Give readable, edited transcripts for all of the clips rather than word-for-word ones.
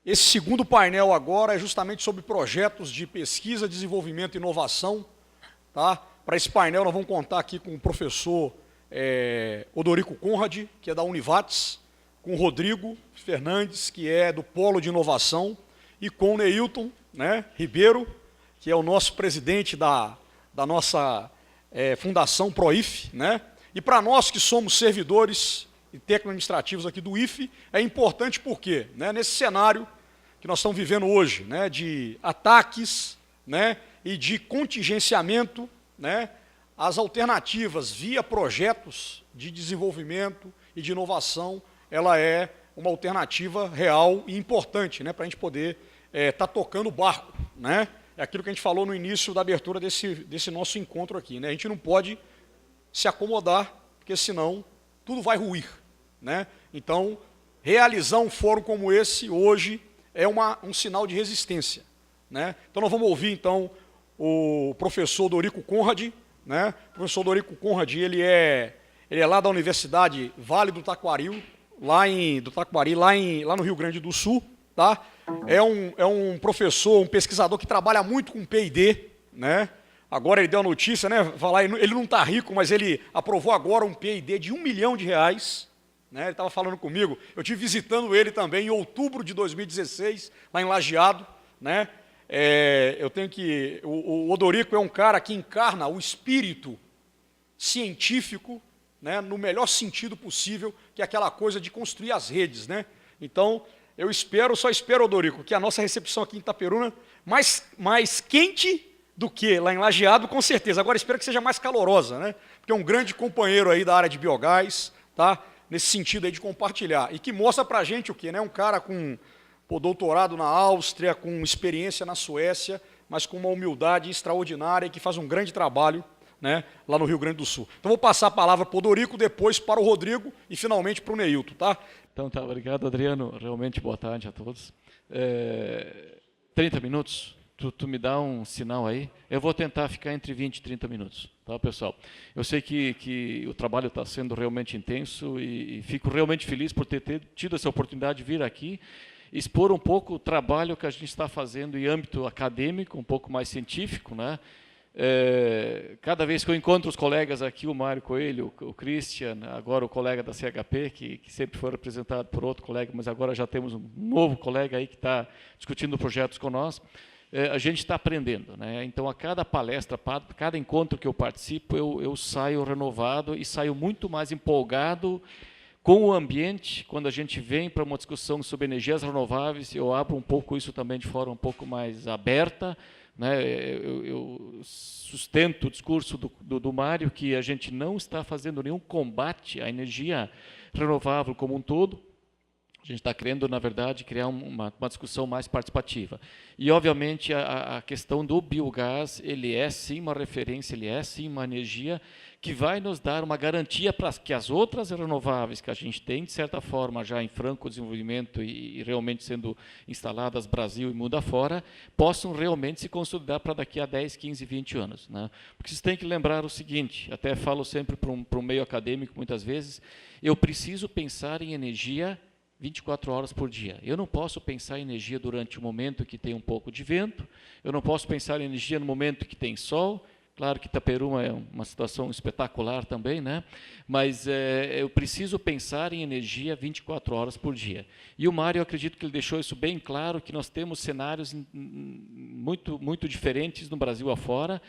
Esse segundo painel agora é justamente sobre projetos de pesquisa, desenvolvimento e inovação. Tá? Para esse painel nós vamos contar aqui com o professor Odorico Conrad, que é da Univates, com o Rodrigo Fernandes, que é do Polo de Inovação, e com o Neilton, né, Ribeiro, que é o nosso presidente da nossa Fundação ProIF, né? E para nós que somos servidores e técnico-administrativos aqui do IFE, é importante porque, né, nesse cenário que nós estamos vivendo hoje, né, de ataques, né, e de contingenciamento, né, as alternativas via projetos de desenvolvimento e de inovação, ela é uma alternativa real e importante, né, para a gente poder estar tocando o barco, né? É aquilo que a gente falou no início da abertura desse nosso encontro aqui, né? A gente não pode se acomodar, porque senão tudo vai ruir, né? Então, realizar um fórum como esse hoje é um sinal de resistência, né? Então, nós vamos ouvir, então, o professor Odorico Conrad, né? O professor Odorico Conrad, ele é lá da Universidade Vale do Taquari, lá no Rio Grande do Sul, tá? É um professor, um pesquisador que trabalha muito com P&D, né? Agora ele deu a notícia, né? Falar, ele não está rico, mas ele aprovou agora um P&D de R$1 milhão, né? Ele estava falando comigo, eu estive visitando ele também em outubro de 2016, lá em Lajeado, né? O Odorico é um cara que encarna o espírito científico, né, no melhor sentido possível, que é aquela coisa de construir as redes, né? Então, só espero, Odorico, que a nossa recepção aqui em Itaperuna mais quente do que lá em Lajeado, com certeza. Agora, espero que seja mais calorosa, né? Porque é um grande companheiro aí da área de biogás, tá? Nesse sentido aí de compartilhar. E que mostra pra gente o quê, né? Um cara com doutorado na Áustria, com experiência na Suécia, mas com uma humildade extraordinária e que faz um grande trabalho, né, lá no Rio Grande do Sul. Então, vou passar a palavra para o Odorico, depois para o Rodrigo e, finalmente, para o Neilton. Tá? Então, tá, obrigado, Adriano. Realmente, boa tarde a todos. 30 minutos, tu me dá um sinal aí. Eu vou tentar ficar entre 20 e 30 minutos, tá, pessoal? Eu sei que o trabalho está sendo realmente intenso e fico realmente feliz por ter tido essa oportunidade de vir aqui, expor um pouco o trabalho que a gente está fazendo em âmbito acadêmico, um pouco mais científico, né? Cada vez que eu encontro os colegas aqui, o Mário Coelho, o Christian, agora o colega da CHP, que sempre foi representado por outro colega, mas agora já temos um novo colega aí que está discutindo projetos com nós, a gente está aprendendo, né? Então, a cada palestra, cada encontro que eu participo, eu saio renovado e saio muito mais empolgado com o ambiente. Quando a gente vem para uma discussão sobre energias renováveis, eu abro um pouco isso também de forma um pouco mais aberta, né? Eu sustento o discurso do Mário que a gente não está fazendo nenhum combate à energia renovável como um todo. A gente está querendo, na verdade, criar uma discussão mais participativa. E, obviamente, a questão do biogás, ele é sim uma referência, ele é sim uma energia que vai nos dar uma garantia para que as outras renováveis que a gente tem, de certa forma, já em franco desenvolvimento e realmente sendo instaladas Brasil e mundo afora, possam realmente se consolidar para daqui a 10, 15, 20 anos. Né? Porque vocês têm que lembrar o seguinte, até falo sempre para um meio acadêmico, muitas vezes, eu preciso pensar em energia 24 horas por dia. Eu não posso pensar em energia durante o momento que tem um pouco de vento, eu não posso pensar em energia no momento que tem sol. Claro que Itaperuna é uma situação espetacular também, né? Mas eu preciso pensar em energia 24 horas por dia. E o Mário, eu acredito que ele deixou isso bem claro, que nós temos cenários muito diferentes no Brasil afora,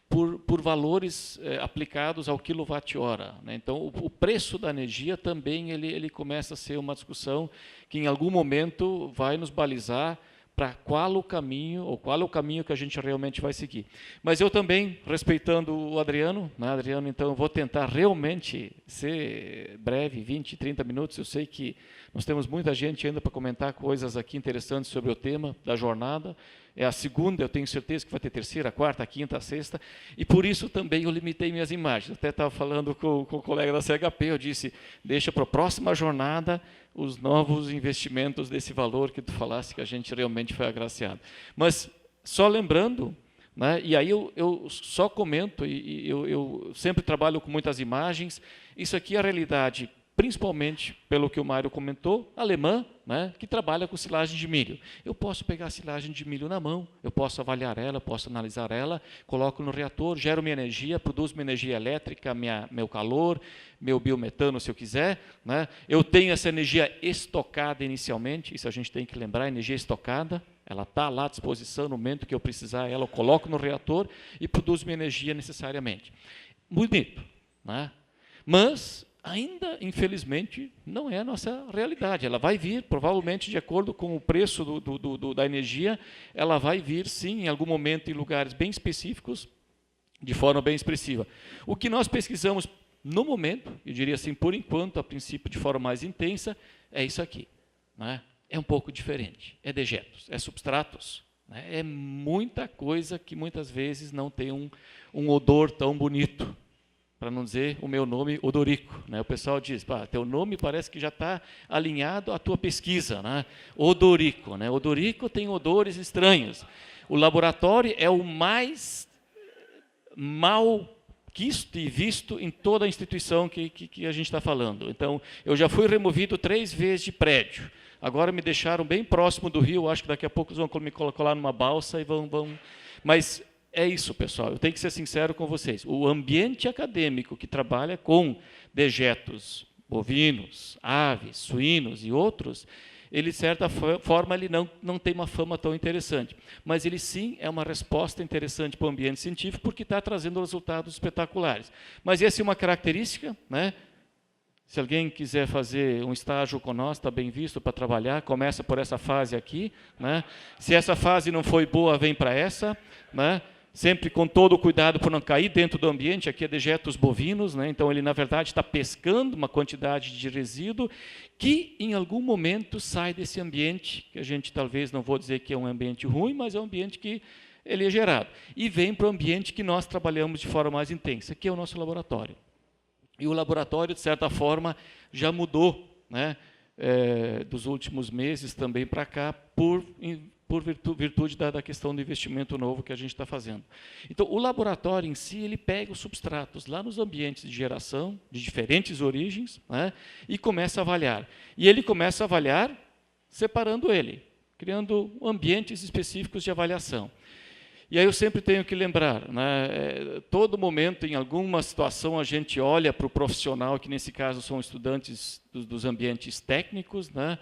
por valores aplicados ao quilowatt-hora, né? Então, o preço da energia também ele começa a ser uma discussão que, em algum momento, vai nos balizar para qual o caminho, ou qual é o caminho que a gente realmente vai seguir. Mas eu também, respeitando o Adriano, né, Adriano, então, eu vou tentar realmente ser breve, 20, 30 minutos. Eu sei que nós temos muita gente ainda para comentar coisas aqui interessantes sobre o tema da jornada. É a segunda, eu tenho certeza que vai ter terceira, quarta, quinta, sexta, e por isso também eu limitei minhas imagens. Até estava falando com o colega da CHP, eu disse, deixa para a próxima jornada os novos investimentos desse valor que tu falasse, que a gente realmente foi agraciado. Mas, só lembrando, né, e aí eu só comento, e eu sempre trabalho com muitas imagens, isso aqui é a realidade principalmente, pelo que o Mário comentou, alemã, né, que trabalha com silagem de milho. Eu posso pegar a silagem de milho na mão, eu posso avaliar ela, posso analisar ela, coloco no reator, gero minha energia, produzo minha energia elétrica, meu calor, meu biometano, se eu quiser. Né? Eu tenho essa energia estocada inicialmente, isso a gente tem que lembrar, energia estocada, ela está lá à disposição no momento que eu precisar, ela eu coloco no reator e produzo minha energia necessariamente. Bonito, né? Mas ainda, infelizmente, não é a nossa realidade. Ela vai vir, provavelmente, de acordo com o preço da energia, ela vai vir, sim, em algum momento, em lugares bem específicos, de forma bem expressiva. O que nós pesquisamos no momento, eu diria assim, por enquanto, a princípio, de forma mais intensa, é isso aqui. Né? É um pouco diferente. É dejetos, é substratos. Né? É muita coisa que, muitas vezes, não tem um odor tão bonito. Para não dizer o meu nome, Odorico. Né? O pessoal diz, teu nome parece que já está alinhado à tua pesquisa. Né? Odorico. Né? Odorico tem odores estranhos. O laboratório é o mais mal quisto e visto em toda a instituição que a gente está falando. Então, eu já fui removido 3 vezes de prédio. Agora me deixaram bem próximo do rio, acho que daqui a pouco eles vão me colocar lá numa balsa e vão... Mas... é isso, pessoal, eu tenho que ser sincero com vocês. O ambiente acadêmico que trabalha com dejetos bovinos, aves, suínos e outros, ele, de certa forma, ele não tem uma fama tão interessante. Mas ele, sim, é uma resposta interessante para o ambiente científico, porque está trazendo resultados espetaculares. Mas essa é uma característica, né? Se alguém quiser fazer um estágio conosco, está bem visto para trabalhar, começa por essa fase aqui. Né? Se essa fase não foi boa, vem para essa. Né? Sempre com todo o cuidado por não cair dentro do ambiente, aqui é dejetos bovinos, né? Então ele, na verdade, está pescando uma quantidade de resíduo que, em algum momento, sai desse ambiente, que a gente talvez não vou dizer que é um ambiente ruim, mas é um ambiente que ele é gerado. E vem para o ambiente que nós trabalhamos de forma mais intensa, que é o nosso laboratório. E o laboratório, de certa forma, já mudou, né? Dos últimos meses também para cá, por virtude da questão do investimento novo que a gente está fazendo. Então, o laboratório em si, ele pega os substratos lá nos ambientes de geração, de diferentes origens, né, e começa a avaliar. E ele começa a avaliar separando ele, criando ambientes específicos de avaliação. E aí eu sempre tenho que lembrar, né, todo momento, em alguma situação, a gente olha para o profissional, que nesse caso são estudantes dos ambientes técnicos, né,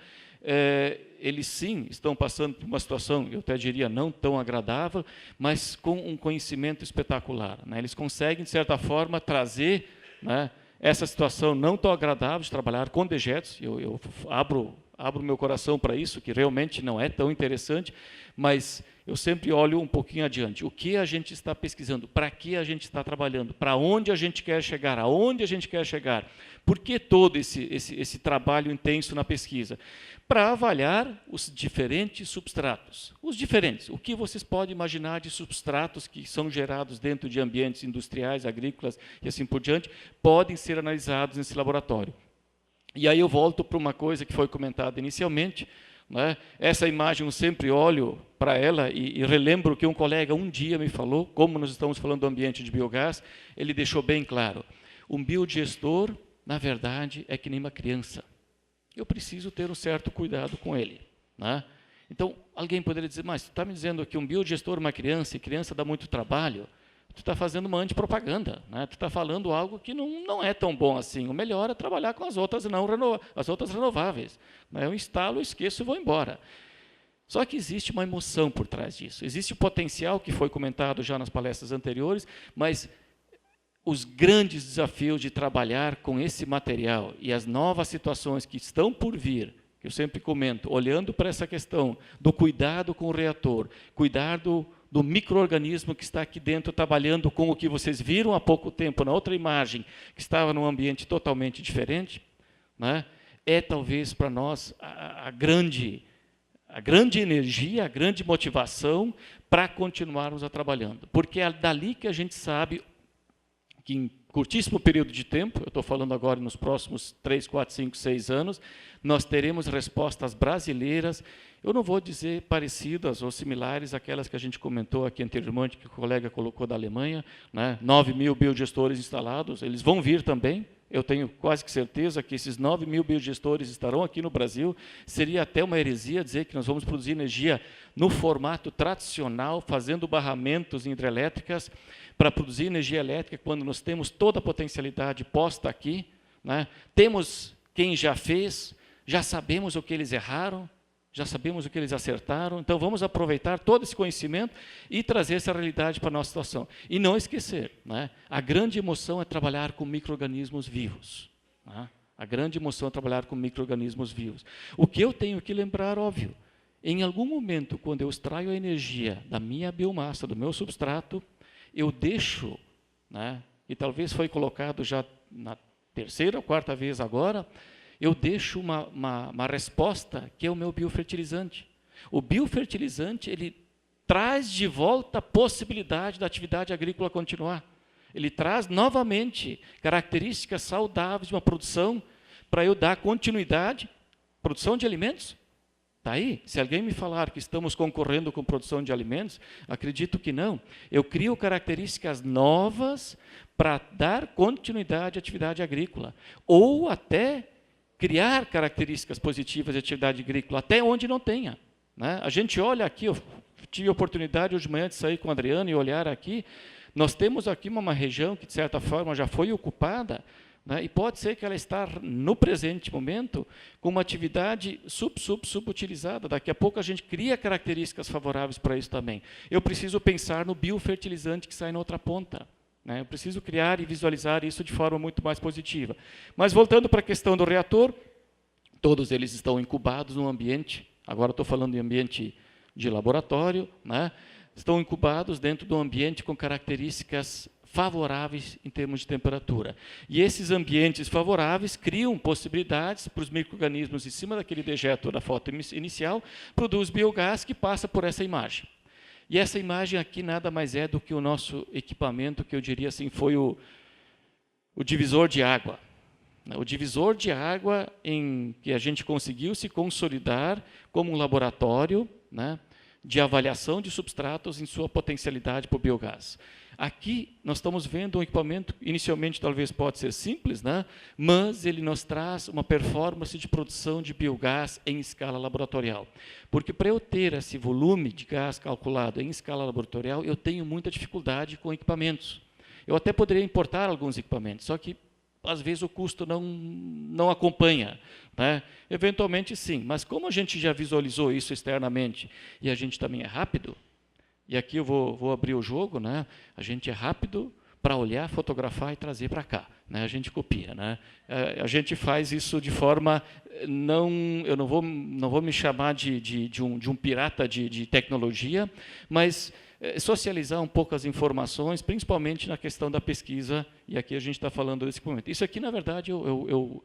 eles sim estão passando por uma situação, eu até diria, não tão agradável, mas com um conhecimento espetacular. Né? Eles conseguem, de certa forma, trazer, né, essa situação não tão agradável de trabalhar com dejetos. Eu abro meu coração para isso, que realmente não é tão interessante, mas eu sempre olho um pouquinho adiante. O que a gente está pesquisando? Para que a gente está trabalhando? Para onde a gente quer chegar? Aonde a gente quer chegar? Por que todo esse trabalho intenso na pesquisa? Para avaliar os diferentes substratos. Os diferentes. O que vocês podem imaginar de substratos que são gerados dentro de ambientes industriais, agrícolas e assim por diante, podem ser analisados nesse laboratório. E aí eu volto para uma coisa que foi comentada inicialmente. Né? Essa imagem eu sempre olho para ela e relembro que um colega um dia me falou, como nós estamos falando do ambiente de biogás, ele deixou bem claro, um biodigestor, na verdade, é que nem uma criança. Eu preciso ter um certo cuidado com ele. Né? Então, alguém poderia dizer, mas tu está me dizendo que um biodigestor é uma criança, e criança dá muito trabalho, tu está fazendo uma antipropaganda, né? Tu está falando algo que não é tão bom assim. O melhor é trabalhar com as outras renováveis. Né? Eu instalo, esqueço e vou embora. Só que existe uma emoção por trás disso. Existe o potencial, que foi comentado já nas palestras anteriores, mas os grandes desafios de trabalhar com esse material e as novas situações que estão por vir, que eu sempre comento, olhando para essa questão do cuidado com o reator, cuidado do micro-organismo que está aqui dentro, trabalhando com o que vocês viram há pouco tempo na outra imagem, que estava num ambiente totalmente diferente, né? É talvez para nós a grande energia, a grande motivação para continuarmos trabalhando. Porque é dali que a gente sabe que em curtíssimo período de tempo, eu estou falando agora nos próximos 3, 4, 5, 6 anos, nós teremos respostas brasileiras, eu não vou dizer parecidas ou similares àquelas que a gente comentou aqui anteriormente, que o colega colocou da Alemanha, né? 9.000 biodigestores instalados, eles vão vir também, eu tenho quase que certeza que esses 9.000 biodigestores estarão aqui no Brasil. Seria até uma heresia dizer que nós vamos produzir energia no formato tradicional, fazendo barramentos em hidrelétricas para produzir energia elétrica, quando nós temos toda a potencialidade posta aqui, né? Temos quem já fez, já sabemos o que eles erraram, já sabemos o que eles acertaram, então vamos aproveitar todo esse conhecimento e trazer essa realidade para a nossa situação. E não esquecer, né? A grande emoção é trabalhar com micro-organismos vivos. Né? A grande emoção é trabalhar com micro-organismos vivos. O que eu tenho que lembrar, óbvio, em algum momento, quando eu extraio a energia da minha biomassa, do meu substrato, eu deixo, né? E talvez foi colocado já na terceira ou quarta vez agora, eu deixo uma resposta que é o meu biofertilizante. O biofertilizante, ele traz de volta a possibilidade da atividade agrícola continuar. Ele traz novamente características saudáveis de uma produção para eu dar continuidade. Produção de alimentos? Está aí. Se alguém me falar que estamos concorrendo com produção de alimentos, acredito que não. Eu crio características novas para dar continuidade à atividade agrícola. Ou até criar características positivas de atividade agrícola, até onde não tenha. Né? A gente olha aqui, eu tive a oportunidade hoje de manhã de sair com o Adriano e olhar aqui, nós temos aqui uma região que, de certa forma, já foi ocupada, né? E pode ser que ela está, no presente momento, com uma atividade subutilizada. Daqui a pouco a gente cria características favoráveis para isso também. Eu preciso pensar no biofertilizante que sai na outra ponta. Eu preciso criar e visualizar isso de forma muito mais positiva. Mas voltando para a questão do reator, todos eles estão incubados no ambiente, agora estou falando em ambiente de laboratório, né? Estão incubados dentro de um ambiente com características favoráveis em termos de temperatura. E esses ambientes favoráveis criam possibilidades para os micro-organismos em cima daquele dejeto da foto inicial, produz biogás que passa por essa imagem. E essa imagem aqui nada mais é do que o nosso equipamento, que eu diria assim, foi o divisor de água. O divisor de água em que a gente conseguiu se consolidar como um laboratório, né, de avaliação de substratos em sua potencialidade para o biogás. Aqui nós estamos vendo um equipamento, inicialmente talvez pode ser simples, né, mas ele nos traz uma performance de produção de biogás em escala laboratorial. Porque para eu ter esse volume de gás calculado em escala laboratorial, eu tenho muita dificuldade com equipamentos. Eu até poderia importar alguns equipamentos, só que às vezes o custo não acompanha. Né? Eventualmente sim, mas como a gente já visualizou isso externamente e a gente também é rápido, e aqui eu vou abrir o jogo, né? A gente é rápido para olhar, fotografar e trazer para cá. Né? A gente copia. Né? A gente faz isso de forma... eu não vou me chamar de um pirata de tecnologia, mas socializar um pouco as informações, principalmente na questão da pesquisa, e aqui a gente está falando desse momento. Isso aqui, na verdade, eu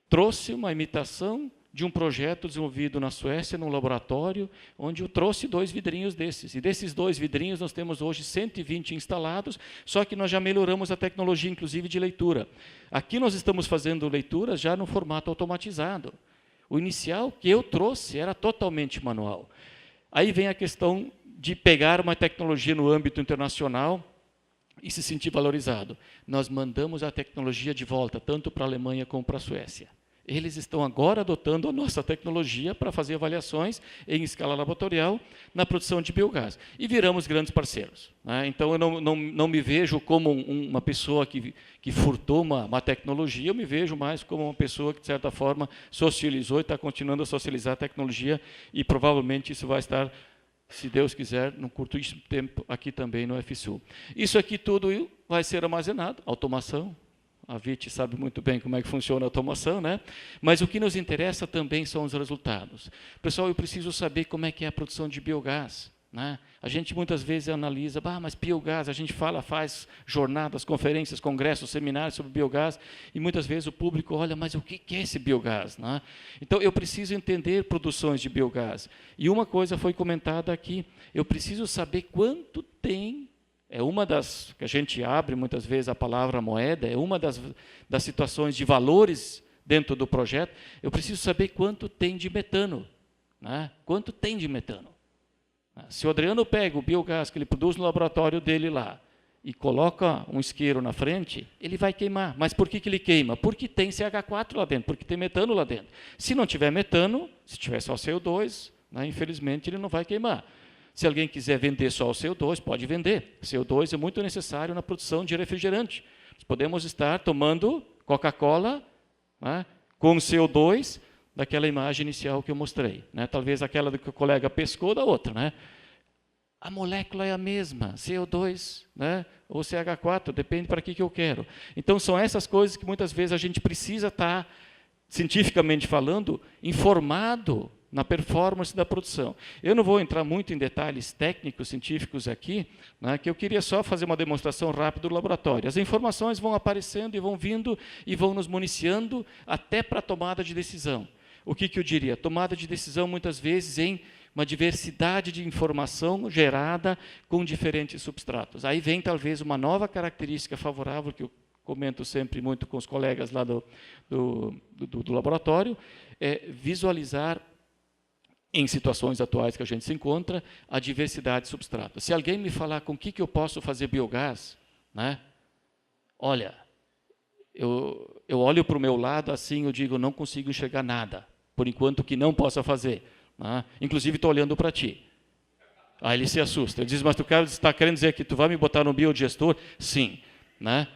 trouxe uma imitação de um projeto desenvolvido na Suécia, num laboratório, onde eu trouxe 2 vidrinhos desses. E desses 2 vidrinhos nós temos hoje 120 instalados, só que nós já melhoramos a tecnologia, inclusive, de leitura. Aqui nós estamos fazendo leituras já no formato automatizado. O inicial que eu trouxe era totalmente manual. Aí vem a questão de pegar uma tecnologia no âmbito internacional e se sentir valorizado. Nós mandamos a tecnologia de volta, tanto para a Alemanha como para a Suécia. Eles estão agora adotando a nossa tecnologia para fazer avaliações em escala laboratorial na produção de biogás. E viramos grandes parceiros. Né? Então, eu não me vejo como uma pessoa que furtou uma tecnologia, eu me vejo mais como uma pessoa que, de certa forma, socializou e está continuando a socializar a tecnologia e provavelmente isso vai estar, se Deus quiser, num curtíssimo tempo aqui também no FSU. Isso aqui tudo vai ser armazenado, automação. A VIT sabe muito bem como é que funciona a automação, né? Mas o que nos interessa também são os resultados. Pessoal, eu preciso saber como é que é a produção de biogás. Né? A gente muitas vezes analisa, mas biogás, a gente faz jornadas, conferências, congressos, seminários sobre biogás, e muitas vezes o público olha, mas o que é esse biogás? Né? Então, eu preciso entender produções de biogás. E uma coisa foi comentada aqui, eu preciso saber quanto tem. É uma das, que a gente abre muitas vezes a palavra moeda, é uma das situações de valores dentro do projeto. Eu preciso saber quanto tem de metano. Né? Quanto tem de metano? Se o Adriano pega o biogás que ele produz no laboratório dele lá, e coloca um isqueiro na frente, ele vai queimar. Mas por que ele queima? Porque tem CH4 lá dentro, porque tem metano lá dentro. Se não tiver metano, se tiver só CO2, né, infelizmente ele não vai queimar. Se alguém quiser vender só o CO2, pode vender. CO2 é muito necessário na produção de refrigerante. Nós podemos estar tomando Coca-Cola, né, com CO2 daquela imagem inicial que eu mostrei. Né? Talvez aquela que o colega pescou da outra. Né? A molécula é a mesma, CO2, né, ou CH4, depende para que eu quero. Então, são essas coisas que muitas vezes a gente precisa estar, cientificamente falando, informado na performance da produção. Eu não vou entrar muito em detalhes técnicos, científicos aqui, né, que eu queria só fazer uma demonstração rápida do laboratório. As informações vão aparecendo e vão vindo e vão nos municiando até para a tomada de decisão. O que eu diria? Tomada de decisão, muitas vezes, em uma diversidade de informação gerada com diferentes substratos. Aí vem, talvez, uma nova característica favorável, que eu comento sempre muito com os colegas lá do laboratório, é visualizar, em situações atuais que a gente se encontra, a diversidade de substratos. Se alguém me falar com o que eu posso fazer biogás, né? Olha, eu olho para o meu lado assim, eu digo, não consigo enxergar nada, por enquanto que não possa fazer. Né? Inclusive, estou olhando para ti. Aí ele se assusta. Ele diz, mas tu está querendo dizer que tu vai me botar no biodigestor? Sim. Né?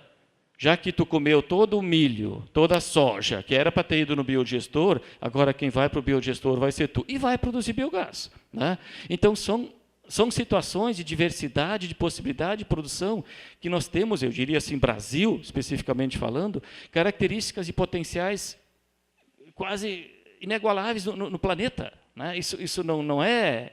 Já que tu comeu todo o milho, toda a soja, que era para ter ido no biodigestor, agora quem vai para o biodigestor vai ser tu. E vai produzir biogás. Né? Então, são situações de diversidade, de possibilidade de produção, que nós temos, eu diria assim, Brasil, especificamente falando, características e potenciais quase inigualáveis no planeta. Né? Isso não é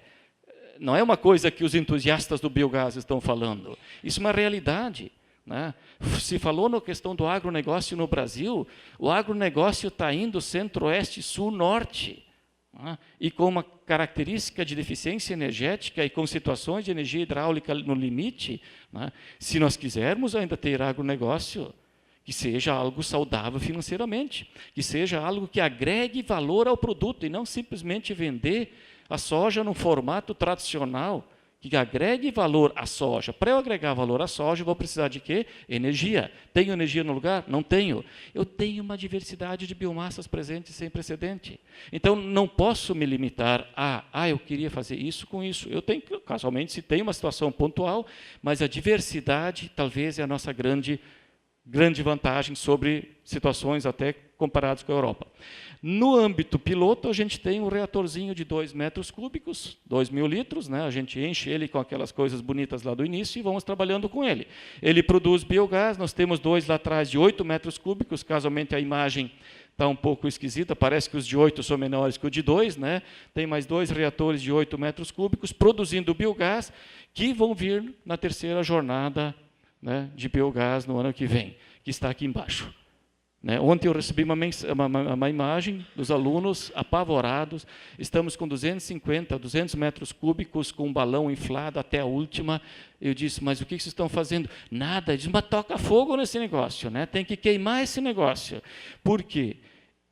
uma coisa que os entusiastas do biogás estão falando. Isso é uma realidade. Né? Se falou na questão do agronegócio no Brasil, o agronegócio está indo centro-oeste, sul, norte. Né? E com uma característica de deficiência energética e com situações de energia hidráulica no limite, né? Se nós quisermos ainda ter agronegócio, que seja algo saudável financeiramente, que seja algo que agregue valor ao produto e não simplesmente vender a soja num formato tradicional, que agregue valor à soja. Para eu agregar valor à soja, eu vou precisar de quê? Energia. Tenho energia no lugar? Não tenho. Eu tenho uma diversidade de biomassas presentes sem precedente. Então, não posso me limitar a, eu queria fazer isso com isso. Eu tenho, casualmente, se tem uma situação pontual, mas a diversidade talvez é a nossa grande vantagem sobre situações até comparadas com a Europa. No âmbito piloto, a gente tem um reatorzinho de 2 metros cúbicos, 2.000 litros, né? A gente enche ele com aquelas coisas bonitas lá do início e vamos trabalhando com ele. Ele produz biogás, nós temos 2 lá atrás de 8 metros cúbicos, casualmente a imagem está um pouco esquisita, parece que os de 8 são menores que o de 2, né? Tem mais 2 reatores de 8 metros cúbicos produzindo biogás que vão vir na terceira jornada, né, de biogás no ano que vem, que está aqui embaixo. Né? Ontem eu recebi uma imagem dos alunos apavorados, estamos com 250, 200 metros cúbicos com um balão inflado até a última. Eu disse, mas o que vocês estão fazendo? Nada. Ele disse, mas toca fogo nesse negócio, né? Tem que queimar esse negócio. Por quê?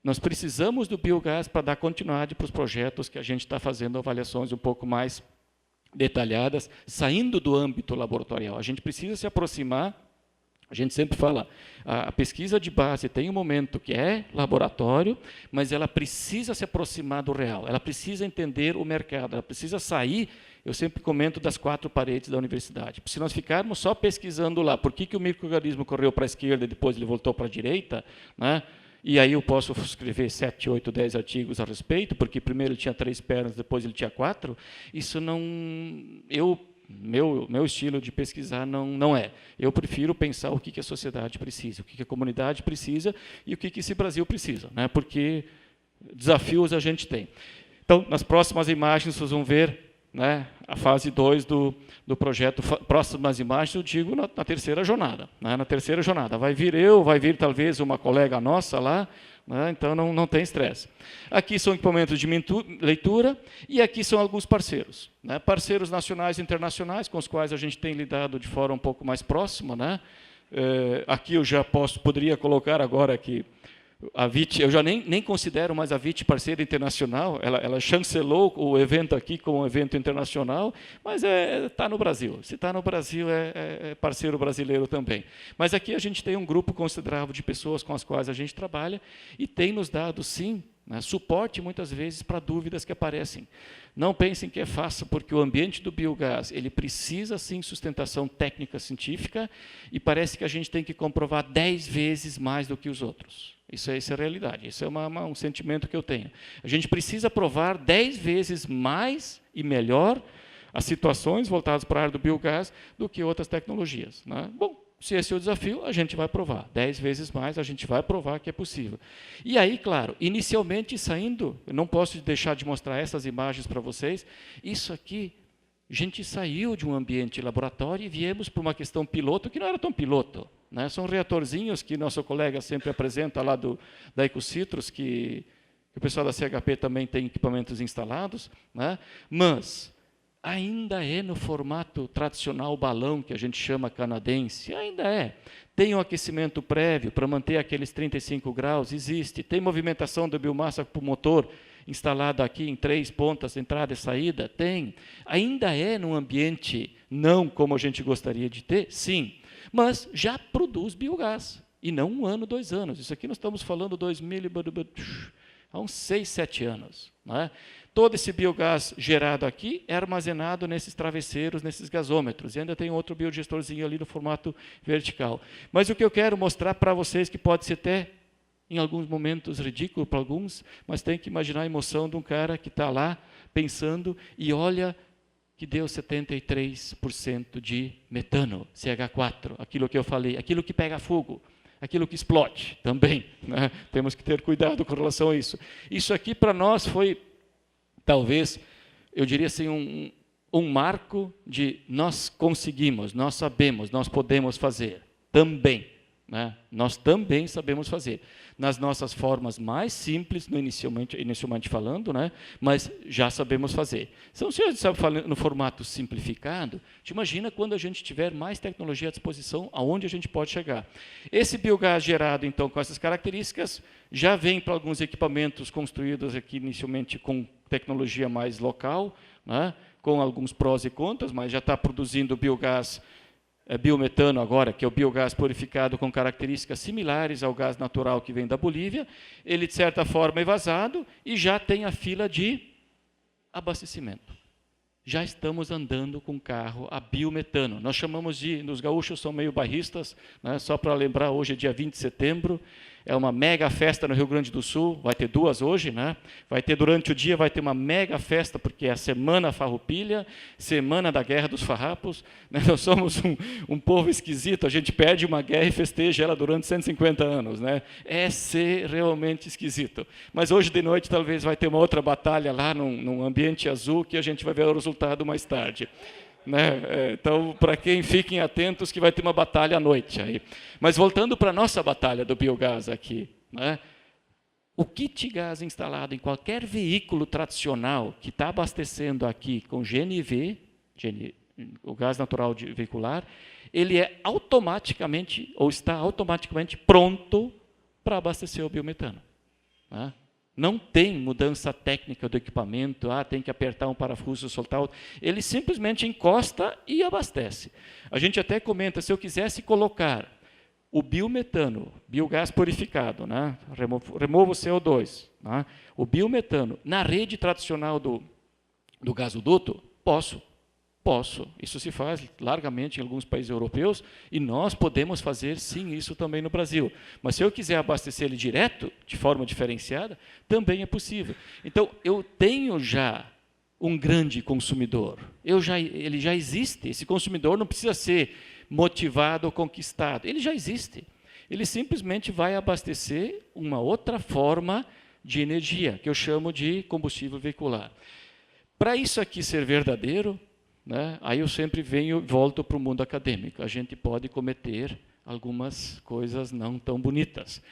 Nós precisamos do biogás para dar continuidade para os projetos que a gente está fazendo avaliações um pouco mais detalhadas, saindo do âmbito laboratorial. A gente precisa se aproximar, a gente sempre fala, a pesquisa de base tem um momento que é laboratório, mas ela precisa se aproximar do real, ela precisa entender o mercado, ela precisa sair, eu sempre comento, das 4 paredes da universidade. Se nós ficarmos só pesquisando lá, por que o microorganismo correu para a esquerda e depois ele voltou para a direita, né? E aí eu posso escrever 7, 8, 10 artigos a respeito, porque primeiro ele tinha 3 pernas, depois ele tinha 4. Isso não... Meu estilo de pesquisar não é. Eu prefiro pensar o que a sociedade precisa, o que a comunidade precisa e o que esse Brasil precisa, né? Porque desafios a gente tem. Então, nas próximas imagens, vocês vão ver, né, a fase 2 do projeto. Próximas imagens, eu digo, na terceira jornada. Né, na terceira jornada. Vai vir talvez uma colega nossa lá, né, então não tem estresse. Aqui são equipamentos de leitura e aqui são alguns parceiros. Né, parceiros nacionais e internacionais com os quais a gente tem lidado de forma um pouco mais próxima. Né, aqui eu já poderia colocar agora aqui A VIT, eu já nem considero mais a VIT parceira internacional, ela chancelou o evento aqui como um evento internacional, mas está no Brasil. Se está no Brasil, é parceiro brasileiro também. Mas aqui a gente tem um grupo considerável de pessoas com as quais a gente trabalha e tem nos dado, sim, né, suporte muitas vezes para dúvidas que aparecem. Não pensem que é fácil, porque o ambiente do biogás ele precisa sim sustentação técnica científica e parece que a gente tem que comprovar 10 vezes mais do que os outros. Isso é a realidade, isso é um sentimento que eu tenho. A gente precisa provar 10 vezes mais e melhor as situações voltadas para a área do biogás do que outras tecnologias, né? Bom, se esse é o desafio, a gente vai provar. 10 vezes mais, a gente vai provar que é possível. E aí, claro, inicialmente saindo, eu não posso deixar de mostrar essas imagens para vocês, isso aqui, a gente saiu de um ambiente laboratório e viemos para uma questão piloto, que não era tão piloto, né? São reatorzinhos que nosso colega sempre apresenta lá da Ecocitrus, que o pessoal da CHP também tem equipamentos instalados, né? Mas ainda é no formato tradicional balão, que a gente chama canadense, ainda é. Tem um aquecimento prévio para manter aqueles 35 graus, existe. Tem movimentação da biomassa para o motor instalada aqui em 3 pontas, entrada e saída, tem. Ainda é num ambiente não como a gente gostaria de ter, sim, mas já produz biogás, e não 1 ano, 2 anos. Isso aqui nós estamos falando 2000, há uns 6, 7 anos. Né? Todo esse biogás gerado aqui é armazenado nesses travesseiros, nesses gasômetros, e ainda tem outro biogestorzinho ali no formato vertical. Mas o que eu quero mostrar para vocês, que pode ser até, em alguns momentos, ridículo para alguns, mas tem que imaginar a emoção de um cara que está lá pensando e olha que deu 73% de metano, CH4, aquilo que eu falei, aquilo que pega fogo, aquilo que explode também, né? Temos que ter cuidado com relação a isso. Isso aqui para nós foi, talvez, eu diria assim, um marco de nós conseguimos, nós sabemos, nós podemos fazer também. Né? Nós também sabemos fazer, nas nossas formas mais simples, inicialmente falando, né? Mas já sabemos fazer. Se você sabe falar no formato simplificado, te imagina quando a gente tiver mais tecnologia à disposição, aonde a gente pode chegar. Esse biogás gerado, então, com essas características, já vem para alguns equipamentos construídos aqui inicialmente com tecnologia mais local, né? Com alguns prós e contras, mas já está produzindo biogás, biometano agora, que é o biogás purificado com características similares ao gás natural que vem da Bolívia. Ele, de certa forma, é vazado e já tem a fila de abastecimento. Já estamos andando com carro a biometano. Nós chamamos de, os gaúchos são meio bairristas, né? Só para lembrar, hoje é dia 20 de setembro, é uma mega festa no Rio Grande do Sul, vai ter 2 hoje, né? Vai ter durante o dia, vai ter uma mega festa, porque é a Semana Farroupilha, Semana da Guerra dos Farrapos, né? Nós somos um povo esquisito, a gente perde uma guerra e festeja ela durante 150 anos, né? É ser realmente esquisito. Mas hoje de noite talvez vai ter uma outra batalha lá num ambiente azul, que a gente vai ver o resultado mais tarde. Né? Então, para quem fiquem atentos, que vai ter uma batalha à noite aí. Mas voltando para a nossa batalha do biogás aqui, né? O kit gás instalado em qualquer veículo tradicional que está abastecendo aqui com GNV, o gás natural veicular, ele é automaticamente, ou está automaticamente pronto para abastecer o biometano. Né? Não tem mudança técnica do equipamento, tem que apertar um parafuso, soltar outro. Ele simplesmente encosta e abastece. A gente até comenta, se eu quisesse colocar o biometano, biogás purificado, né? Remova o CO2, né? O biometano na rede tradicional do gasoduto, posso. Isso se faz largamente em alguns países europeus e nós podemos fazer, sim, isso também no Brasil. Mas se eu quiser abastecer ele direto, de forma diferenciada, também é possível. Então, eu tenho já um grande consumidor. Ele já existe. Esse consumidor não precisa ser motivado ou conquistado. Ele já existe. Ele simplesmente vai abastecer uma outra forma de energia, que eu chamo de combustível veicular. Para isso aqui ser verdadeiro, né? Aí eu sempre volto para o mundo acadêmico. A gente pode cometer algumas coisas não tão bonitas.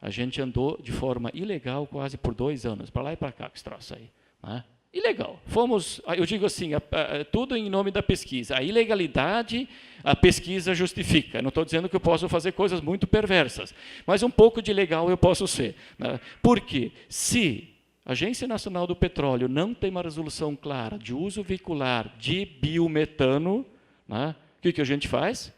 A gente andou de forma ilegal quase por 2 anos, para lá e para cá, com esse troço aí. Né? ilegal. Fomos, eu digo assim, tudo em nome da pesquisa. A ilegalidade, a pesquisa justifica. Não estou dizendo que eu posso fazer coisas muito perversas, mas um pouco de legal eu posso ser. Né? Porque se a Agência Nacional do Petróleo não tem uma resolução clara de uso veicular de biometano, né, o que a gente faz?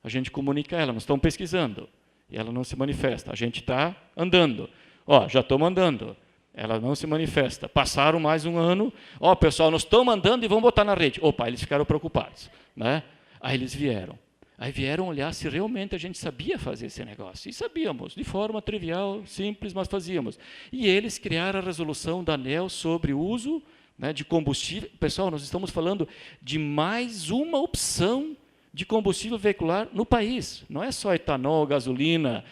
A gente comunica a ela, nós estamos pesquisando, e ela não se manifesta. A gente está andando. Ó, já estamos andando. Ela não se manifesta. Passaram mais um ano. Ó, pessoal, nós estamos andando e vamos botar na rede. Opa, eles ficaram preocupados. Né? Aí eles vieram. Aí vieram olhar se realmente a gente sabia fazer esse negócio. E sabíamos, de forma trivial, simples, mas fazíamos. E eles criaram a resolução da ANEEL sobre o uso, né, de combustível. Pessoal, nós estamos falando de mais uma opção de combustível veicular no país. Não é só etanol, gasolina,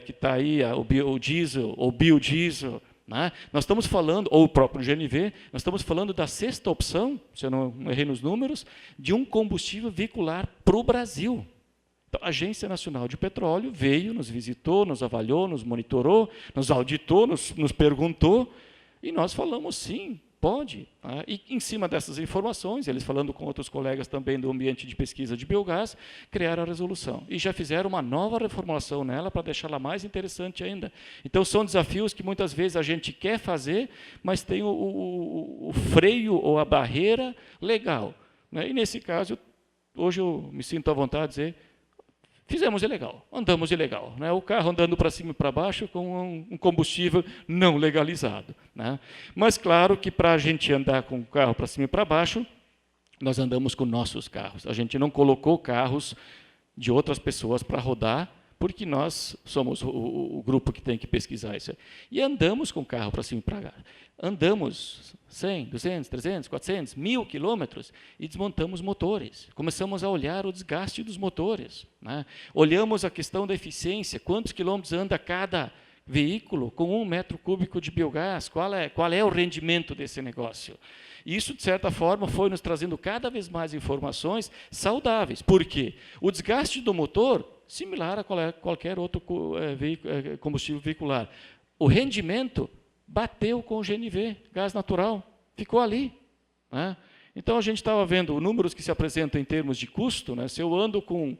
que está aí, o diesel, ou biodiesel. Né? Nós estamos falando, ou o próprio GNV, nós estamos falando da sexta opção, se eu não errei nos números, de um combustível veicular para o Brasil. Então, a Agência Nacional de Petróleo veio, nos visitou, nos avaliou, nos monitorou, nos auditou, nos perguntou, e nós falamos sim, pode. Tá? E em cima dessas informações, eles falando com outros colegas também do ambiente de pesquisa de biogás, criaram a resolução. E já fizeram uma nova reformulação nela para deixá-la mais interessante ainda. Então, são desafios que muitas vezes a gente quer fazer, mas tem o freio ou a barreira legal. Né? E nesse caso, hoje eu me sinto à vontade de dizer, fizemos ilegal, andamos ilegal. Né? O carro andando para cima e para baixo com um combustível não legalizado. Né? Mas, claro que para a gente andar com o carro para cima e para baixo, nós andamos com nossos carros. A gente não colocou carros de outras pessoas para rodar, porque nós somos o grupo que tem que pesquisar isso. E andamos com o carro para cima e para baixo. Andamos 100, 200, 300, 400, 1.000 quilômetros e desmontamos motores. Começamos a olhar o desgaste dos motores. Né? Olhamos a questão da eficiência, quantos quilômetros anda cada veículo com 1 metro cúbico de biogás, qual é o rendimento desse negócio. Isso, de certa forma, foi nos trazendo cada vez mais informações saudáveis. Por quê? O desgaste do motor, similar a qualquer outro combustível veicular. O rendimento bateu com o GNV, gás natural, ficou ali. Né? Então, a gente estava vendo números que se apresentam em termos de custo. Né? Se eu ando com,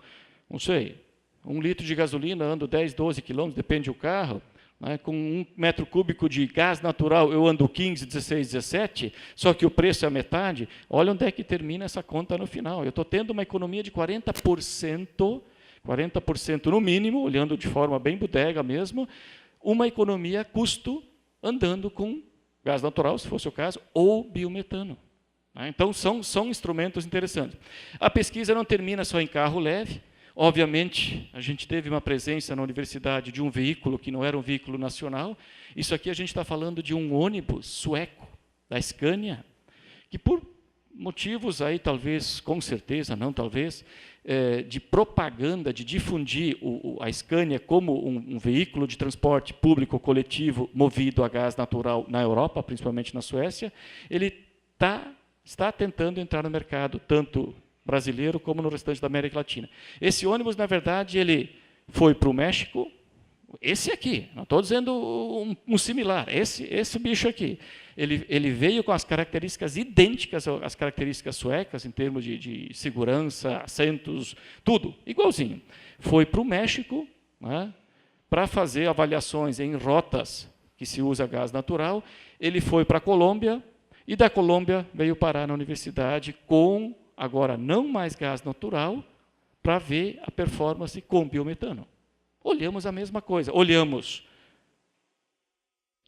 não sei, 1 litro de gasolina, ando 10, 12 quilômetros, depende do carro, né? Com 1 metro cúbico de gás natural, eu ando 15, 16, 17, só que o preço é a metade. Olha onde é que termina essa conta no final. Eu estou tendo uma economia de 40% no mínimo, olhando de forma bem bodega mesmo, uma economia custo andando com gás natural, se fosse o caso, ou biometano. Então, são instrumentos interessantes. A pesquisa não termina só em carro leve. Obviamente, a gente teve uma presença na universidade de um veículo que não era um veículo nacional. Isso aqui a gente está falando de um ônibus sueco, da Scania, que por motivos aí, talvez, com certeza, não talvez, de propaganda, de difundir a Scania como um veículo de transporte público coletivo movido a gás natural na Europa, principalmente na Suécia, ele está tentando entrar no mercado, tanto brasileiro como no restante da América Latina. Esse ônibus, na verdade, ele foi para o México, esse aqui, não estou dizendo um similar, esse bicho aqui. Ele veio com as características idênticas às características suecas, em termos de segurança, assentos, tudo, igualzinho. Foi para o México, né, para fazer avaliações em rotas que se usa gás natural. Ele foi para a Colômbia, e da Colômbia veio parar na universidade com, agora, não mais gás natural, para ver a performance com biometano. Olhamos a mesma coisa, olhamos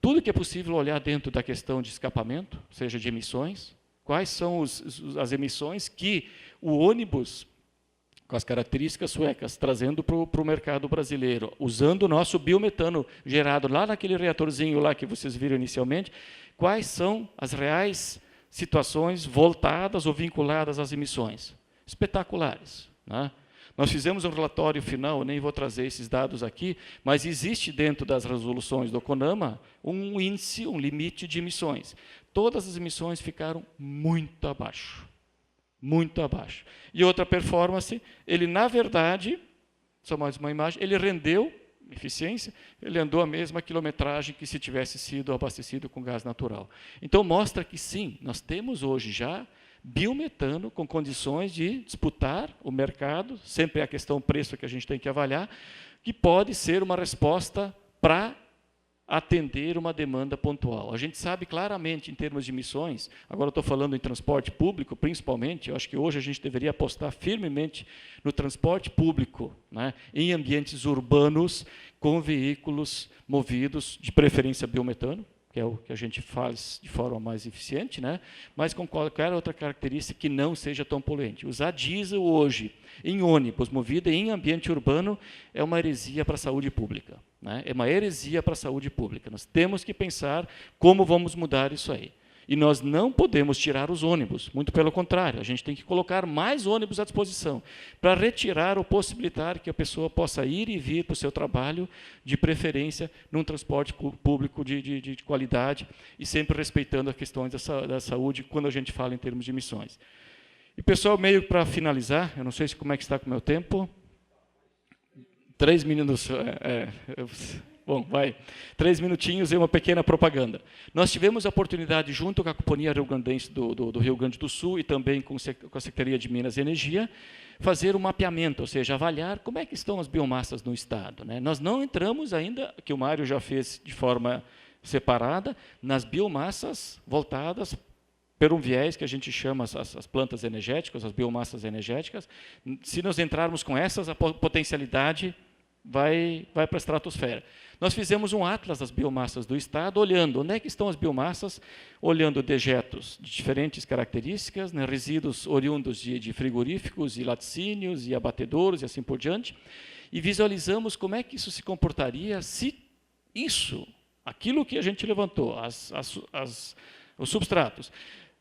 tudo que é possível olhar dentro da questão de escapamento, seja de emissões, quais são as emissões que o ônibus, com as características suecas, trazendo para o mercado brasileiro, usando o nosso biometano gerado lá naquele reatorzinho lá que vocês viram inicialmente, quais são as reais situações voltadas ou vinculadas às emissões. Espetaculares. Né? Nós fizemos um relatório final, nem vou trazer esses dados aqui, mas existe dentro das resoluções do CONAMA um índice, um limite de emissões. Todas as emissões ficaram muito abaixo. Muito abaixo. E outra performance, ele, na verdade, só mais uma imagem, ele rendeu eficiência, ele andou a mesma quilometragem que se tivesse sido abastecido com gás natural. Então, mostra que sim, nós temos hoje já biometano com condições de disputar o mercado, sempre é a questão preço que a gente tem que avaliar, que pode ser uma resposta para atender uma demanda pontual. A gente sabe claramente, em termos de emissões, agora eu estou falando em transporte público, principalmente, eu acho que hoje a gente deveria apostar firmemente no transporte público, né, em ambientes urbanos, com veículos movidos, de preferência biometano, que é o que a gente faz de forma mais eficiente, né? Mas com qualquer outra característica que não seja tão poluente. Usar diesel hoje em ônibus movido em ambiente urbano é uma heresia para a saúde pública, né? É uma heresia para a saúde pública. Nós temos que pensar como vamos mudar isso aí. E nós não podemos tirar os ônibus, muito pelo contrário, a gente tem que colocar mais ônibus à disposição, para retirar ou possibilitar que a pessoa possa ir e vir para o seu trabalho, de preferência, num transporte público de qualidade, e sempre respeitando as questões da saúde, quando a gente fala em termos de emissões. E, pessoal, meio para finalizar, eu não sei como é que está com o meu tempo. 3 minutos. Bom, vai. 3 minutinhos e uma pequena propaganda. Nós tivemos a oportunidade, junto com a Companhia Rio-Grandense do Rio Grande do Sul e também com a Secretaria de Minas e Energia, fazer um mapeamento, ou seja, avaliar como é que estão as biomassas no Estado, né? Nós não entramos ainda, que o Mário já fez de forma separada, nas biomassas voltadas por um viés que a gente chama as plantas energéticas, as biomassas energéticas. Se nós entrarmos com essas, a potencialidade vai para a estratosfera. Nós fizemos um atlas das biomassas do Estado, olhando onde é que estão as biomassas, olhando dejetos de diferentes características, né, resíduos oriundos de frigoríficos e laticínios e abatedouros e assim por diante, e visualizamos como é que isso se comportaria se isso, aquilo que a gente levantou, os substratos,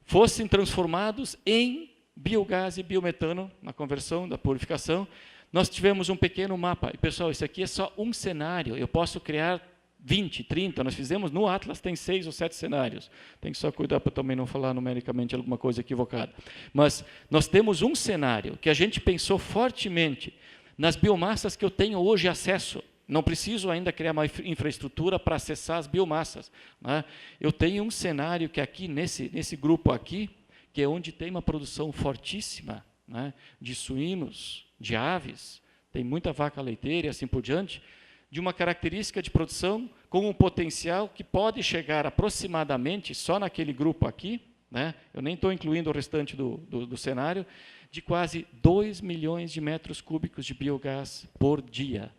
fossem transformados em biogás e biometano, na conversão, da purificação. Nós tivemos um pequeno mapa. E, pessoal, isso aqui é só um cenário. Eu posso criar 20, 30. Nós fizemos, no Atlas tem 6 ou 7 cenários. Tem que só cuidar para também não falar numericamente alguma coisa equivocada. Mas nós temos um cenário que a gente pensou fortemente nas biomassas que eu tenho hoje acesso. Não preciso ainda criar uma infraestrutura para acessar as biomassas, né? Eu tenho um cenário que aqui, nesse grupo aqui, que é onde tem uma produção fortíssima, né, de suínos, de aves, tem muita vaca leiteira e assim por diante, de uma característica de produção com um potencial que pode chegar aproximadamente, só naquele grupo aqui, né, eu nem estou incluindo o restante do cenário, de quase 2 milhões de metros cúbicos de biogás por dia.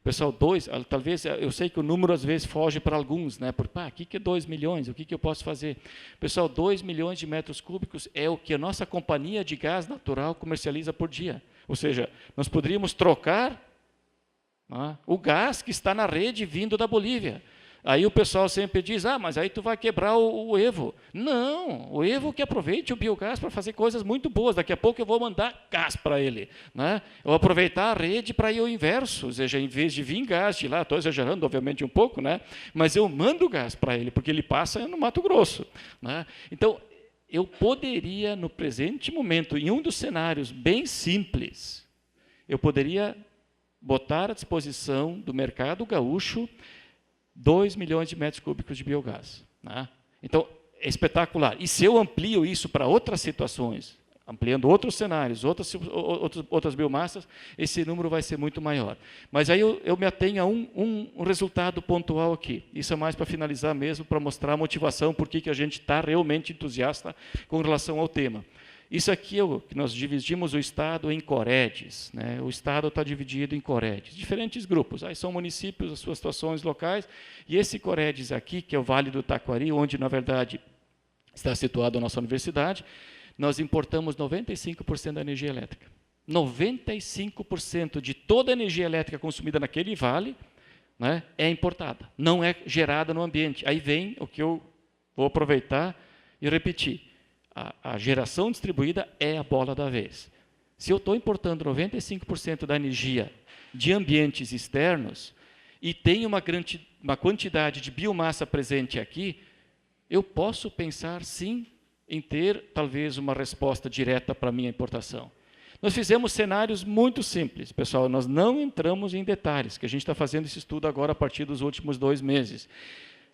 Pessoal, talvez, eu sei que o número às vezes foge para alguns, né? Porque, o que é 2 milhões? O que eu posso fazer? Pessoal, 2 milhões de metros cúbicos é o que a nossa companhia de gás natural comercializa por dia. Ou seja, nós poderíamos trocar, né, o gás que está na rede vindo da Bolívia. Aí o pessoal sempre diz, mas aí tu vai quebrar o Evo. Não, o Evo que aproveite o biogás para fazer coisas muito boas. Daqui a pouco eu vou mandar gás para ele, né? Eu vou aproveitar a rede para ir ao inverso, ou seja, em vez de vir gás de lá, estou exagerando obviamente um pouco, né? Mas eu mando gás para ele, porque ele passa no Mato Grosso, né? Então, eu poderia, no presente momento, em um dos cenários bem simples, eu poderia botar à disposição do mercado gaúcho 2 milhões de metros cúbicos de biogás, né? Então, é espetacular. E se eu amplio isso para outras situações, ampliando outros cenários, outras biomassas, esse número vai ser muito maior. Mas aí eu me atenho a um resultado pontual aqui. Isso é mais para finalizar mesmo, para mostrar a motivação, por que a gente está realmente entusiasta com relação ao tema. Isso aqui é o que nós dividimos o Estado em COREDs, né? O Estado está dividido em COREDs, diferentes grupos. Aí são municípios, as suas situações locais, e esse COREDs aqui, que é o Vale do Taquari, onde, na verdade, está situada a nossa universidade, nós importamos 95% da energia elétrica. 95% de toda a energia elétrica consumida naquele vale, né, é importada, não é gerada no ambiente. Aí vem o que eu vou aproveitar e repetir. A geração distribuída é a bola da vez. Se eu estou importando 95% da energia de ambientes externos e tenho uma quantidade de biomassa presente aqui, eu posso pensar, sim, em ter, talvez, uma resposta direta para a minha importação. Nós fizemos cenários muito simples, pessoal, nós não entramos em detalhes, que a gente está fazendo esse estudo agora a partir dos últimos 2 meses.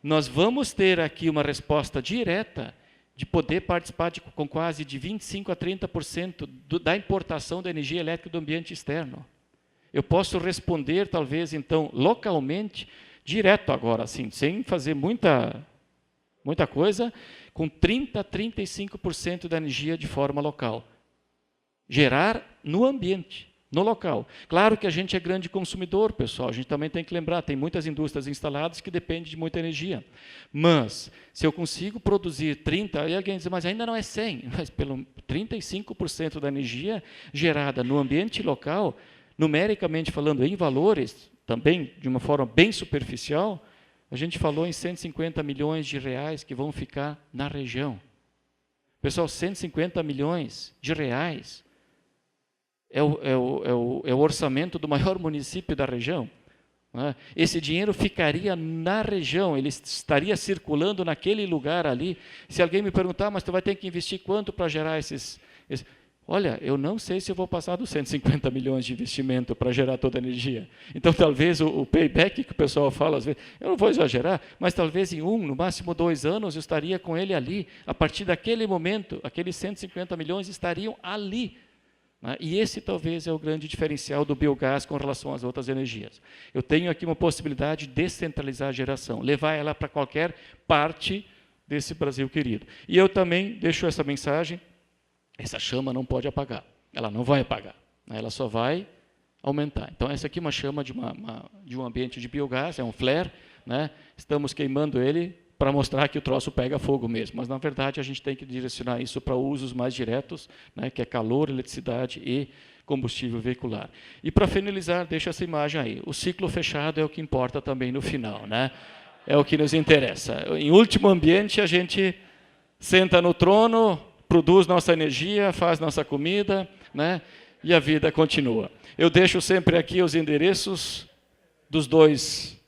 Nós vamos ter aqui uma resposta direta de poder participar com quase de 25% a 30% da importação da energia elétrica do ambiente externo. Eu posso responder, talvez, então, localmente, direto agora, assim, sem fazer muita coisa, com 30% a 35% da energia de forma local. Gerar no ambiente, no local. Claro que a gente é grande consumidor, pessoal, a gente também tem que lembrar, tem muitas indústrias instaladas que dependem de muita energia. Mas, se eu consigo produzir 30%, aí alguém diz, mas ainda não é 100%, mas pelo 35% da energia gerada no ambiente local, numericamente falando em valores, também de uma forma bem superficial, a gente falou em 150 milhões de reais que vão ficar na região. Pessoal, 150 milhões de reais é o orçamento do maior município da região. Né? Esse dinheiro ficaria na região, ele estaria circulando naquele lugar ali. Se alguém me perguntar, mas tu vai ter que investir quanto para gerar esses... Olha, eu não sei se eu vou passar dos 150 milhões de investimento para gerar toda a energia. Então, talvez o payback que o pessoal fala, às vezes, eu não vou exagerar, mas talvez em 1, no máximo 2 anos, eu estaria com ele ali. A partir daquele momento, aqueles 150 milhões estariam ali. Né? E esse talvez é o grande diferencial do biogás com relação às outras energias. Eu tenho aqui uma possibilidade de descentralizar a geração, levar ela para qualquer parte desse Brasil querido. E eu também deixo essa mensagem, essa chama não pode apagar, ela não vai apagar, né? Ela só vai aumentar. Então, essa aqui é uma chama de um ambiente de biogás, é um flare, né? Estamos queimando ele para mostrar que o troço pega fogo mesmo, mas, na verdade, a gente tem que direcionar isso para usos mais diretos, né? Que é calor, eletricidade e combustível veicular. E, para finalizar, deixa essa imagem aí. O ciclo fechado é o que importa também no final, né? É o que nos interessa. Em último ambiente, a gente senta no trono, produz nossa energia, faz nossa comida, né? E a vida continua. Eu deixo sempre aqui os endereços dos dois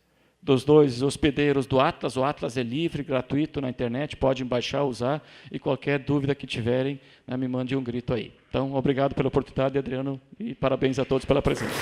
hospedeiros do Atlas. O Atlas é livre, gratuito na internet, podem baixar, usar, e qualquer dúvida que tiverem, né, me mande um grito aí. Então, obrigado pela oportunidade, Adriano, e parabéns a todos pela presença.